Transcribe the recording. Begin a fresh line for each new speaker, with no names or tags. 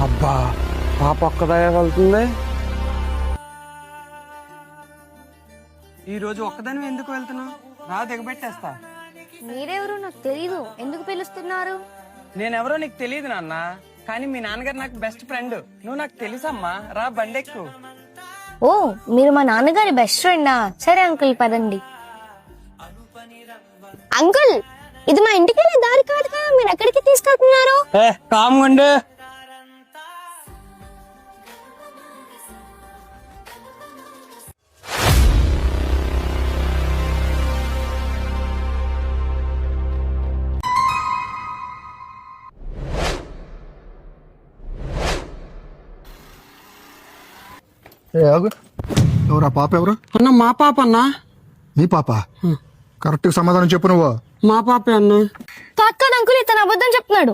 అబ్బా పాప ఒక్కదాగే వెళ్తుంది.
ఈ రోజు ఒక్కదాని ఎందుకు వెళ్తున్నావు? రా దిగబెట్టేస్తా.
మీరెవరు నాకు తెలీదు, ఎందుకు పిలుస్తున్నారు?
నేనెవరో నీకు తెలియదు నాన్న, కానీ మీ నాన్నగారు నాకు బెస్ట్ ఫ్రెండ్. నువ్వు నాకు తెలుసమ్మా, రా బండెక్కు.
ఓ, మీరు మా నాన్నగారి బెస్ట్ ఫ్రెండా? సరే అంకుల్ పదండి. అంకుల్, ఇది మా ఇంటికి వెళ్ళే దారి కాదు కదా, మీరు ఎక్కడికి తీసుకెళ్తున్నారు?
కామ్గుండు.
ఎవరా పాప? ఎవరు
అన్న? మా పాప అన్నా.
నీ పాప? కరెక్ట్ సమాధానం చెప్పు నువ్వు.
మా పాపే అన్నా.
కాదు అంకుల్, ఇతను అబద్ధం చెప్తున్నాడు.